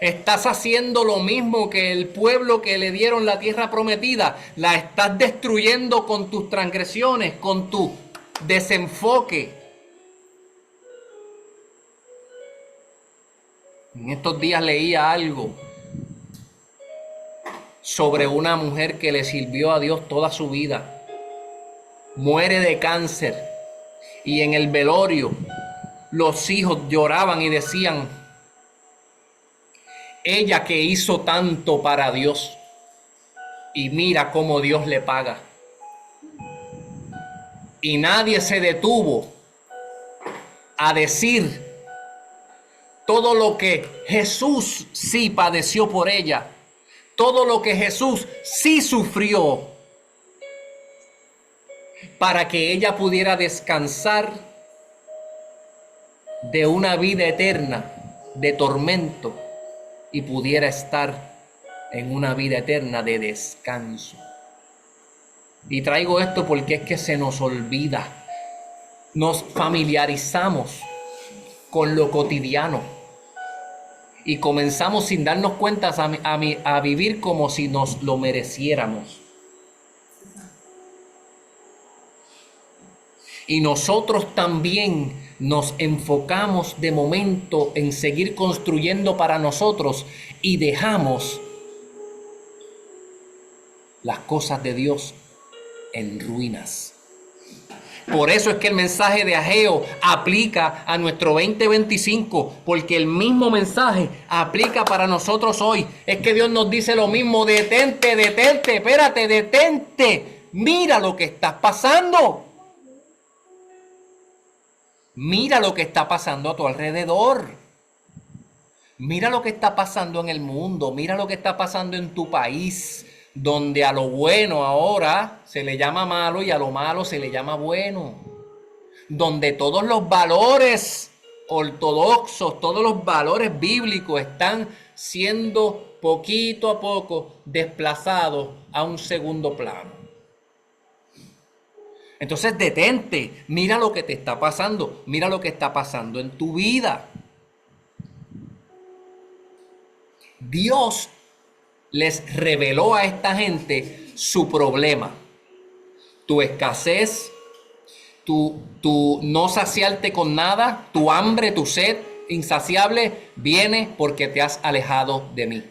S1: ¿Estás haciendo lo mismo que el pueblo que le dieron la tierra prometida? ¿La estás destruyendo con tus transgresiones, con tu desenfoque? En estos días leía algo sobre una mujer que le sirvió a Dios toda su vida. Muere de cáncer y en el velorio los hijos lloraban y decían: ella que hizo tanto para Dios y mira cómo Dios le paga. Y nadie se detuvo a decir todo lo que Jesús sí padeció por ella. Todo lo que Jesús sí sufrió para que ella pudiera descansar de una vida eterna de tormento y pudiera estar en una vida eterna de descanso. Y traigo esto porque es que se nos olvida. Nos familiarizamos con lo cotidiano. Y comenzamos sin darnos cuenta a vivir como si nos lo mereciéramos. Y nosotros también nos enfocamos de momento en seguir construyendo para nosotros y dejamos las cosas de Dios en ruinas. Por eso es que el mensaje de Ageo aplica a nuestro 2025, porque el mismo mensaje aplica para nosotros hoy. Es que Dios nos dice lo mismo: detente, detente, espérate, detente. Mira lo que está pasando. Mira lo que está pasando a tu alrededor. Mira lo que está pasando en el mundo. Mira lo que está pasando en tu país, donde a lo bueno ahora se le llama malo y a lo malo se le llama bueno. Donde todos los valores ortodoxos, todos los valores bíblicos están siendo poquito a poco desplazados a un segundo plano. Entonces detente, mira lo que te está pasando, mira lo que está pasando en tu vida. Dios les reveló a esta gente su problema, tu escasez, tu no saciarte con nada, tu hambre, tu sed insaciable viene porque te has alejado de mí.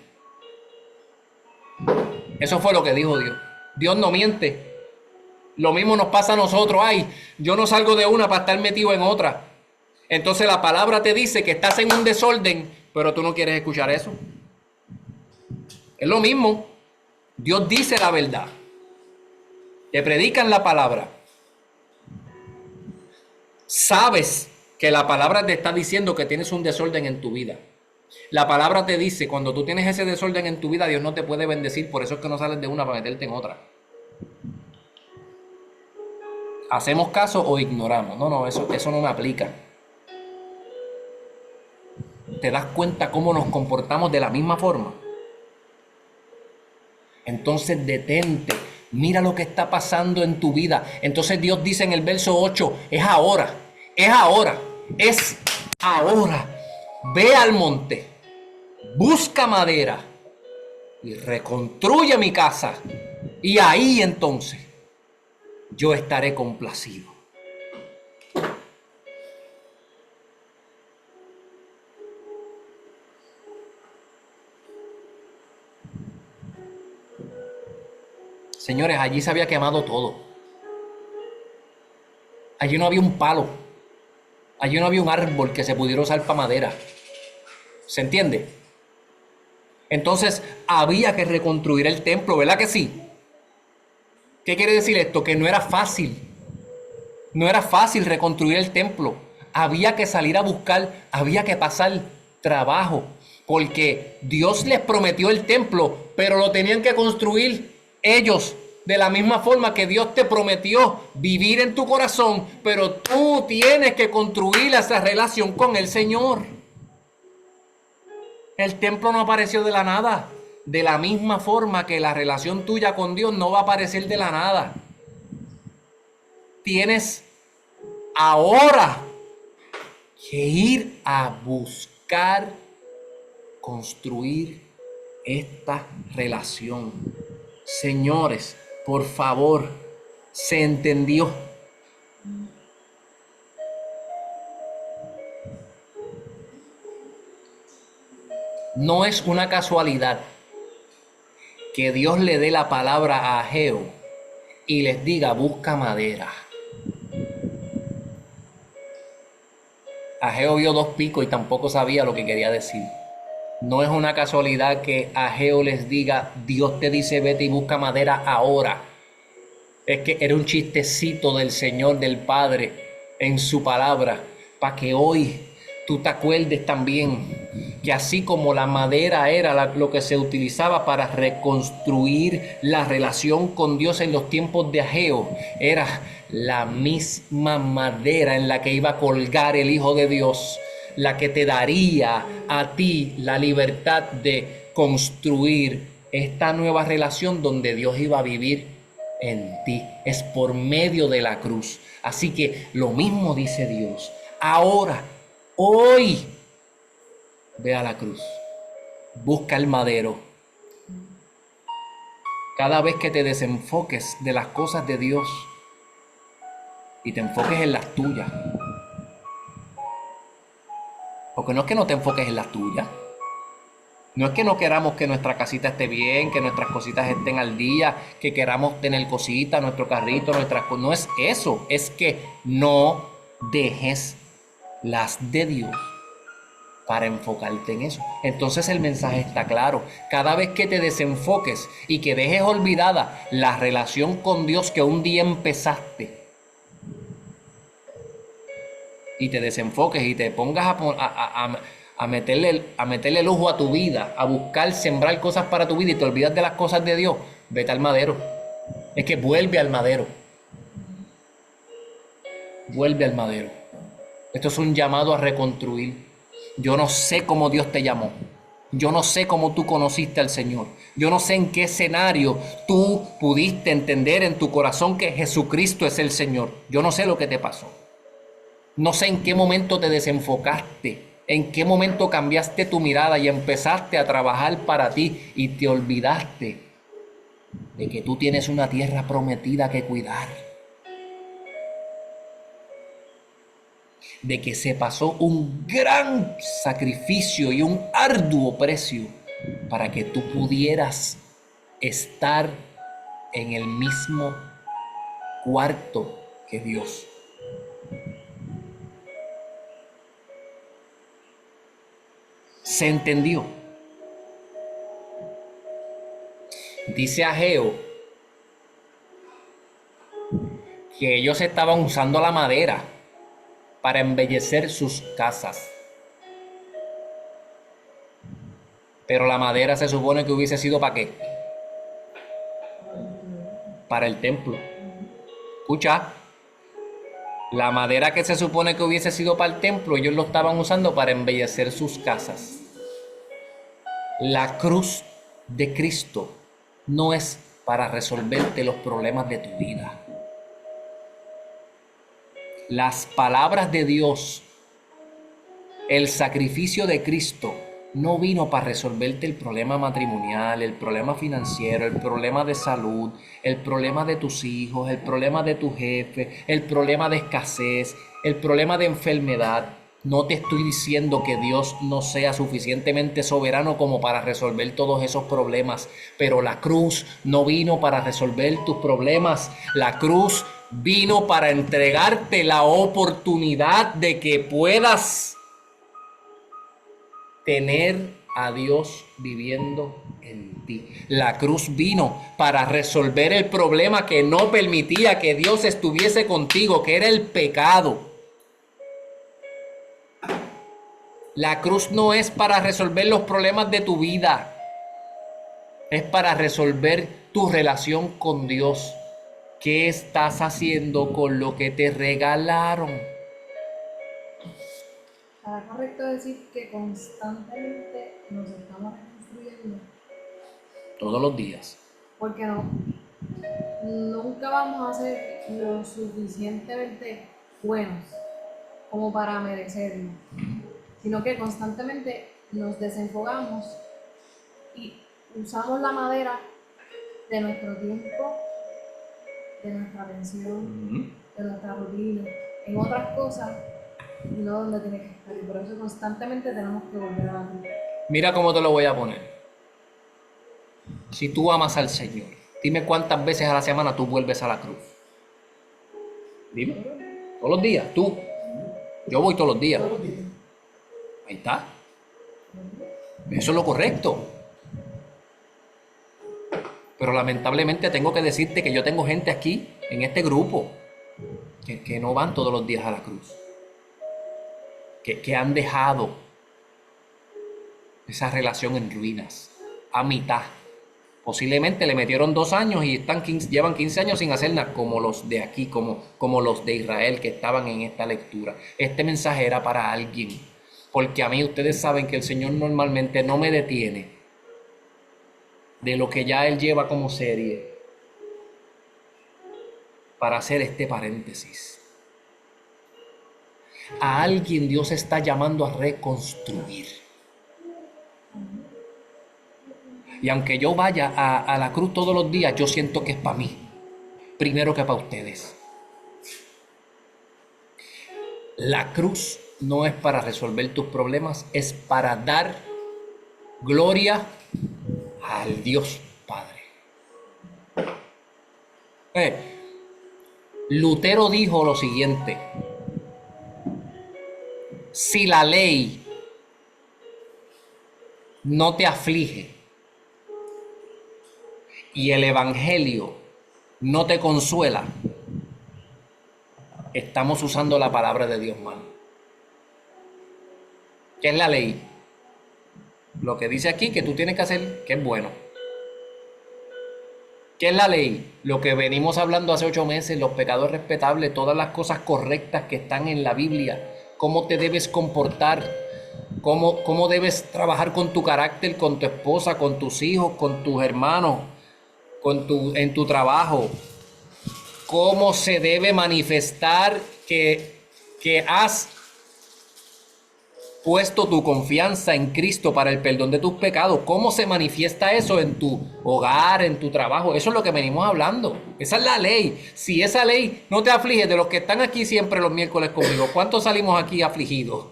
S1: Eso fue lo que dijo Dios. Dios no miente. Lo mismo nos pasa a nosotros. Ay, yo no salgo de una para estar metido en otra. Entonces la palabra te dice que estás en un desorden, pero tú no quieres escuchar eso. Es lo mismo. Dios dice la verdad. Te predican la palabra. Sabes que la palabra te está diciendo que tienes un desorden en tu vida. La palabra te dice, cuando tú tienes ese desorden en tu vida, Dios no te puede bendecir. Por eso es que no sales de una para meterte en otra. ¿Hacemos caso o ignoramos? No, eso no me aplica. ¿Te das cuenta cómo nos comportamos de la misma forma? Entonces detente, mira lo que está pasando en tu vida. Entonces Dios dice en el verso 8, es ahora. Ve al monte, busca madera y reconstruye mi casa. Y ahí entonces yo estaré complacido. Señores, allí se había quemado todo. Allí no había un palo. Allí no había un árbol que se pudiera usar para madera. ¿Se entiende? Entonces había que reconstruir el templo, ¿verdad que sí? ¿Qué quiere decir esto? Que no era fácil. No era fácil reconstruir el templo. Había que salir a buscar, había que pasar trabajo. Porque Dios les prometió el templo, pero lo tenían que construir ellos. De la misma forma que Dios te prometió vivir en tu corazón, pero tú tienes que construir esa relación con el Señor. El templo no apareció de la nada. De la misma forma que la relación tuya con Dios no va a aparecer de la nada. Tienes ahora que ir a buscar, construir esta relación. Señores, por favor, ¿se entendió? No es una casualidad que Dios le dé la palabra a Ageo y les diga, busca madera. Ageo vio 2 picos y tampoco sabía lo que quería decir. No es una casualidad que Ageo les diga, Dios te dice, vete y busca madera ahora. Es que era un chistecito del Señor, del Padre, en su palabra, para que hoy tú te acuerdes también que así como la madera era lo que se utilizaba para reconstruir la relación con Dios en los tiempos de Ageo, era la misma madera en la que iba a colgar el Hijo de Dios, la que te daría a ti la libertad de construir esta nueva relación donde Dios iba a vivir en ti. Es por medio de la cruz. Así que lo mismo dice Dios. Ahora, hoy, ve a la cruz. Busca el madero. Cada vez que te desenfoques de las cosas de Dios y te enfoques en las tuyas. Porque no es que no te enfoques en las tuyas. No es que no queramos que nuestra casita esté bien, que nuestras cositas estén al día, que queramos tener cositas, nuestro carrito, nuestras cosas. No es eso. Es que no dejes las de Dios para enfocarte en eso. Entonces el mensaje está claro. Cada vez que te desenfoques y que dejes olvidada la relación con Dios que un día empezaste, y te desenfoques y te pongas a meterle lujo a tu vida, a buscar, sembrar cosas para tu vida y te olvidas de las cosas de Dios, vete al madero. Es que vuelve al madero. Vuelve al madero. Esto es un llamado a reconstruir. Yo no sé cómo Dios te llamó. Yo no sé cómo tú conociste al Señor. Yo no sé en qué escenario tú pudiste entender en tu corazón que Jesucristo es el Señor. Yo no sé lo que te pasó. No sé en qué momento te desenfocaste, en qué momento cambiaste tu mirada y empezaste a trabajar para ti y te olvidaste de que tú tienes una tierra prometida que cuidar. De que se pasó un gran sacrificio y un arduo precio para que tú pudieras estar en el mismo cuarto que Dios. ¿Se entendió? Dice Ageo que ellos estaban usando la madera para embellecer sus casas. Pero la madera se supone que hubiese sido ¿para qué? Para el templo. Escucha, la madera que se supone que hubiese sido para el templo, ellos lo estaban usando para embellecer sus casas. La cruz de Cristo no es para resolverte los problemas de tu vida. Las palabras de Dios, el sacrificio de Cristo, no vino para resolverte el problema matrimonial, el problema financiero, el problema de salud, el problema de tus hijos, el problema de tu jefe, el problema de escasez, el problema de enfermedad. No te estoy diciendo que Dios no sea suficientemente soberano como para resolver todos esos problemas, pero la cruz no vino para resolver tus problemas. La cruz vino para entregarte la oportunidad de que puedas tener a Dios viviendo en ti. La cruz vino para resolver el problema que no permitía que Dios estuviese contigo, que era el pecado. La cruz no es para resolver los problemas de tu vida, es para resolver tu relación con Dios. ¿Qué estás haciendo con lo que te regalaron?
S3: ¿Será correcto decir que constantemente nos estamos reconstruyendo?
S1: Todos los días.
S3: Porque no, nunca vamos a ser lo suficientemente buenos como para merecerlo, sino que constantemente nos desenfocamos y usamos la madera de nuestro tiempo, de nuestra atención, de nuestra rutina, en otras cosas y no donde tiene que estar. Y por eso constantemente tenemos que volver a la cruz.
S1: Mira cómo te lo voy a poner. Si tú amas al Señor, dime cuántas veces a la semana tú vuelves a la cruz. Dime. Todos los días, tú. Yo voy todos los días. Ahí está. Eso es lo correcto. Pero lamentablemente tengo que decirte que yo tengo gente aquí, en este grupo, que no van todos los días a la cruz. Que han dejado esa relación en ruinas, a mitad. Posiblemente le metieron 2 años y llevan 15 años sin hacer nada, como los de aquí, como los de Israel que estaban en esta lectura. Este mensaje era para alguien, porque a mí ustedes saben que el Señor normalmente no me detiene de lo que ya Él lleva como serie para hacer este paréntesis. A alguien Dios está llamando a reconstruir. Y aunque yo vaya a la cruz todos los días, yo siento que es para mí, primero que para ustedes. La cruz no es para resolver tus problemas, es para dar gloria al Dios Padre. Lutero dijo lo siguiente: si la ley no te aflige y el evangelio no te consuela, estamos usando la palabra de Dios mal. ¿Qué es la ley? Lo que dice aquí que tú tienes que hacer, que es bueno. ¿Qué es la ley? Lo que venimos hablando hace 8 meses, los pecados respetables, todas las cosas correctas que están en la Biblia. cómo te debes comportar, cómo debes trabajar con tu carácter, con tu esposa, con tus hijos, con tus hermanos, en tu trabajo, cómo se debe manifestar que has puesto tu confianza en Cristo para el perdón de tus pecados. ¿Cómo se manifiesta eso en tu hogar, en tu trabajo? Eso es lo que venimos hablando. Esa es la ley. Si esa ley no te aflige, de los que están aquí siempre los miércoles conmigo, ¿cuántos salimos aquí afligidos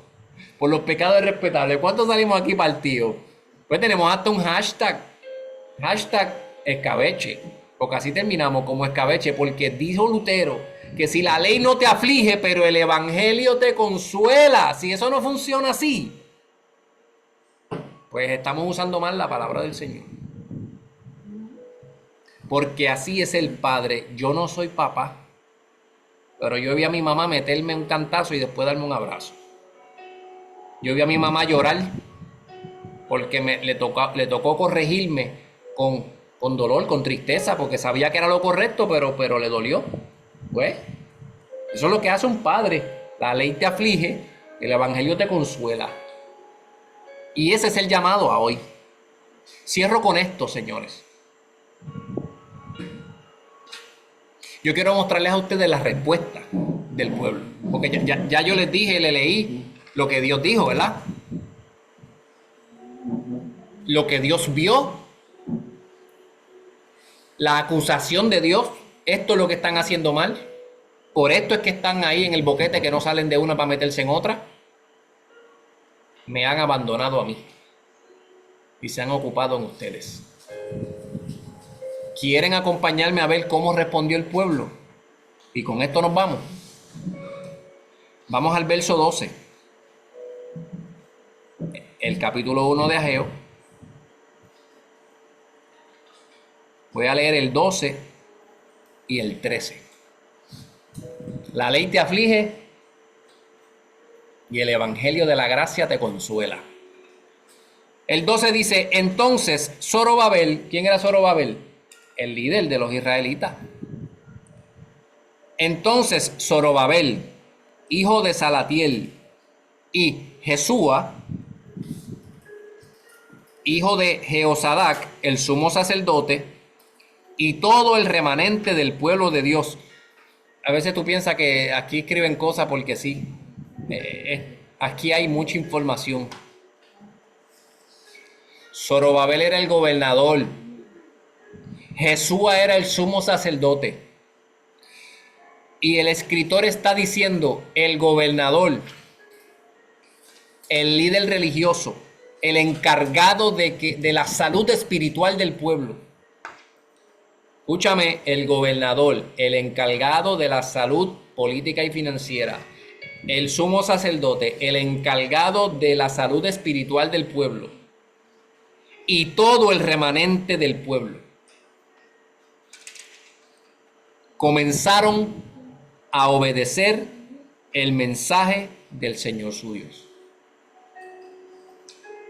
S1: por los pecados irrespetables? ¿Cuántos salimos aquí partidos? Pues tenemos hasta un hashtag escabeche, porque así terminamos como escabeche, porque dijo Lutero que si la ley no te aflige, pero el evangelio te consuela, si eso no funciona así, pues estamos usando mal la palabra del Señor. Porque así es el Padre. Yo no soy papá, pero yo vi a mi mamá meterme un cantazo y después darme un abrazo. Yo vi a mi mamá llorar porque le tocó corregirme con dolor, con tristeza, porque sabía que era lo correcto, pero le dolió. Pues eso es lo que hace un padre. La ley te aflige, el evangelio te consuela. Y ese es el llamado a hoy. Cierro con esto, señores. Yo quiero mostrarles a ustedes la respuesta del pueblo, porque ya yo les dije, le leí lo que Dios dijo, ¿verdad? Lo que Dios vio, la acusación de Dios, esto es lo que están haciendo mal, por esto es que están ahí en el boquete que no salen de una para meterse en otra. Me han abandonado a mí y se han ocupado en ustedes. ¿Quieren acompañarme a ver cómo respondió el pueblo? Y con esto nos vamos. Vamos al verso 12. El capítulo 1 de Ageo. Voy a leer el 12 y el 13. La ley te aflige y el evangelio de la gracia te consuela. El 12 dice, entonces Zorobabel, ¿quién era Zorobabel? El líder de los israelitas. Entonces Zorobabel, hijo de Salatiel, y Jesúa, hijo de Jehozadak, el sumo sacerdote, y todo el remanente del pueblo de Dios. A veces tú piensas que aquí escriben cosas porque sí. Aquí hay mucha información. Zorobabel era el gobernador. Jesúa era el sumo sacerdote. Y el escritor está diciendo, el gobernador, el líder religioso, el encargado de la salud espiritual del pueblo. Escúchame, el gobernador, el encargado de la salud política y financiera, el sumo sacerdote, el encargado de la salud espiritual del pueblo y todo el remanente del pueblo comenzaron a obedecer el mensaje del Señor su Dios.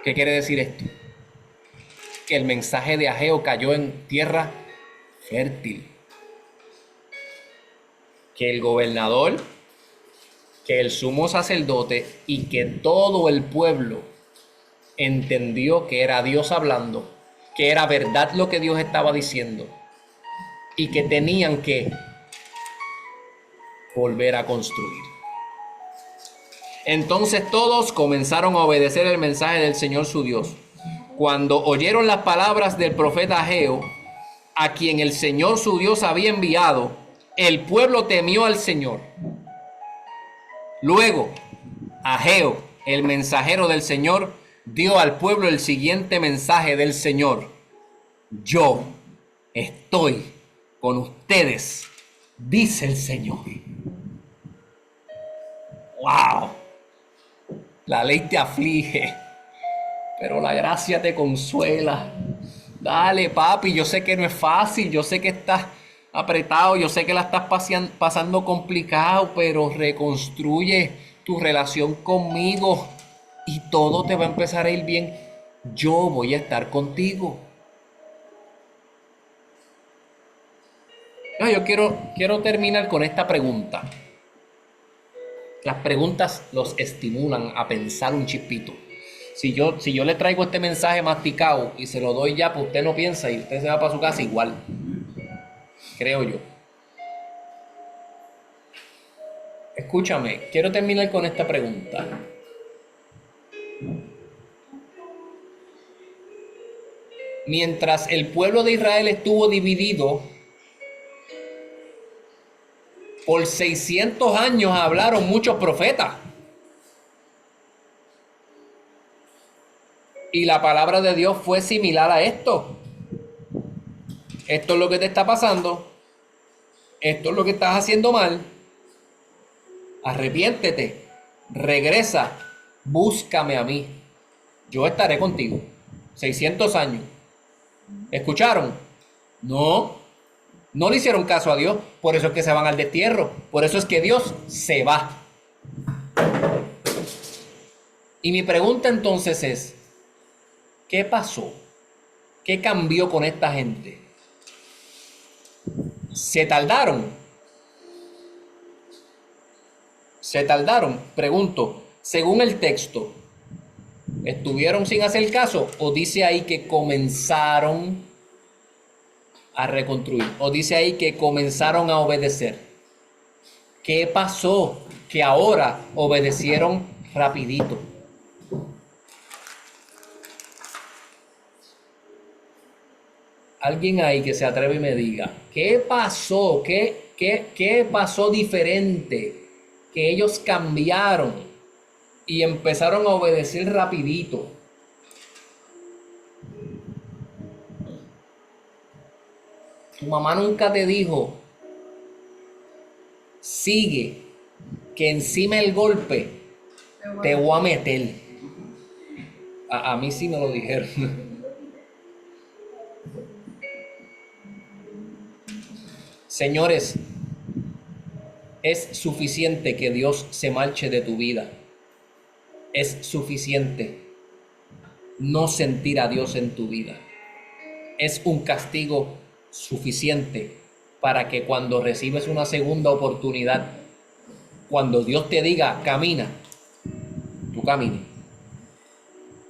S1: ¿Qué quiere decir esto? Que el mensaje de Ageo cayó en tierra fértil. Que el gobernador, que el sumo sacerdote y que todo el pueblo entendió que era Dios hablando, que era verdad lo que Dios estaba diciendo y que tenían que volver a construir. Entonces todos comenzaron a obedecer el mensaje del Señor su Dios. Cuando oyeron las palabras del profeta Ageo, a quien el Señor su Dios había enviado, el pueblo temió al Señor. Luego, Ageo, el mensajero del Señor, dio al pueblo el siguiente mensaje del Señor: yo estoy con ustedes, dice el Señor. ¡Wow! La ley te aflige, pero la gracia te consuela. Dale, papi, yo sé que no es fácil, yo sé que estás apretado, yo sé que la estás pasando complicado, pero reconstruye tu relación conmigo y todo te va a empezar a ir bien. Yo voy a estar contigo. No, yo quiero terminar con esta pregunta. Las preguntas los estimulan a pensar un chispito. Si yo le traigo este mensaje masticado y se lo doy ya, pues usted no piensa y usted se va para su casa igual. Creo yo. Escúchame, quiero terminar con esta pregunta. Mientras el pueblo de Israel estuvo dividido, por 600 años hablaron muchos profetas. Y la palabra de Dios fue similar a esto. Esto es lo que te está pasando. Esto es lo que estás haciendo mal. Arrepiéntete. Regresa. Búscame a mí. Yo estaré contigo. 600 años. ¿Escucharon? No. No le hicieron caso a Dios. Por eso es que se van al destierro. Por eso es que Dios se va. Y mi pregunta entonces es, ¿qué pasó? ¿Qué cambió con esta gente? ¿Se tardaron? ¿Se tardaron? Pregunto, según el texto, ¿estuvieron sin hacer caso? ¿O dice ahí que comenzaron a reconstruir? ¿O dice ahí que comenzaron a obedecer? ¿Qué pasó? Que ahora obedecieron rapidito. Alguien ahí que se atreve y me diga, ¿qué pasó? ¿Qué pasó diferente? Que ellos cambiaron y empezaron a obedecer rapidito. Tu mamá nunca te dijo, sigue, que encima del golpe te voy a meter. A mí sí me lo dijeron. Señores, es suficiente que Dios se marche de tu vida. Es suficiente no sentir a Dios en tu vida. Es un castigo suficiente para que cuando recibes una segunda oportunidad, cuando Dios te diga, camina, tú camines.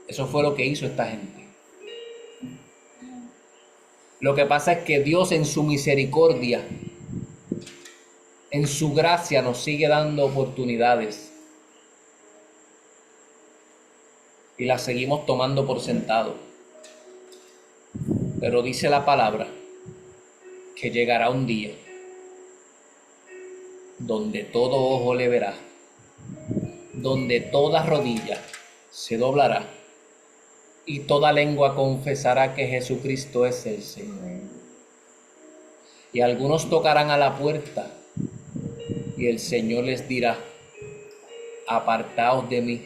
S1: Eso fue lo que hizo esta gente. Lo que pasa es que Dios en su misericordia, en su gracia nos sigue dando oportunidades. Y las seguimos tomando por sentado. Pero dice la palabra que llegará un día donde todo ojo le verá, donde toda rodilla se doblará y toda lengua confesará que Jesucristo es el Señor. Y algunos tocarán a la puerta y el Señor les dirá, apartaos de mí,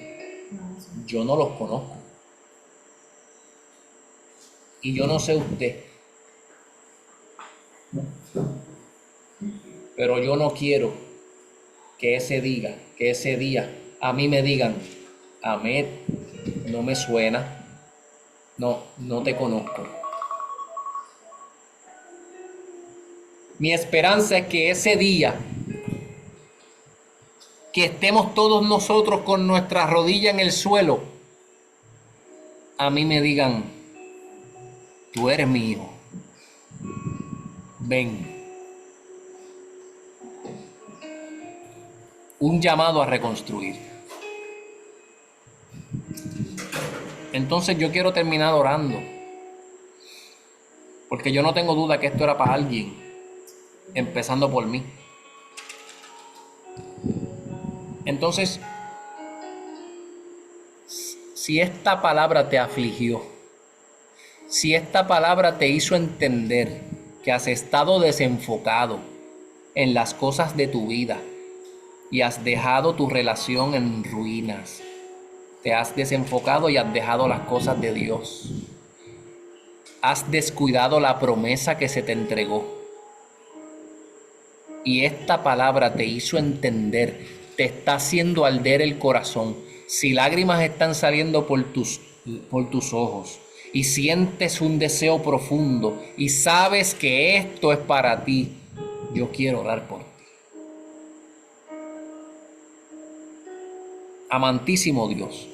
S1: yo no los conozco. Y yo no sé usted, pero yo no quiero que ese día a mí me digan, Ahmed, no me suena, no te conozco. Mi esperanza es que ese día, que estemos todos nosotros con nuestra rodilla en el suelo, a mí me digan, tú eres mi hijo, ven. Un llamado a reconstruir. Entonces yo quiero terminar orando, porque yo no tengo duda que esto era para alguien, empezando por mí. Entonces, si esta palabra te afligió, si esta palabra te hizo entender que has estado desenfocado en las cosas de tu vida y has dejado tu relación en ruinas, te has desenfocado y has dejado las cosas de Dios, has descuidado la promesa que se te entregó, y esta palabra te hizo entender, te está haciendo arder el corazón, si lágrimas están saliendo por tus ojos y sientes un deseo profundo y sabes que esto es para ti, yo quiero orar por ti. Amantísimo Dios,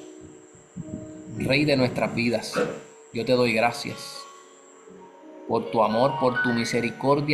S1: Rey de nuestras vidas, yo te doy gracias por tu amor, por tu misericordia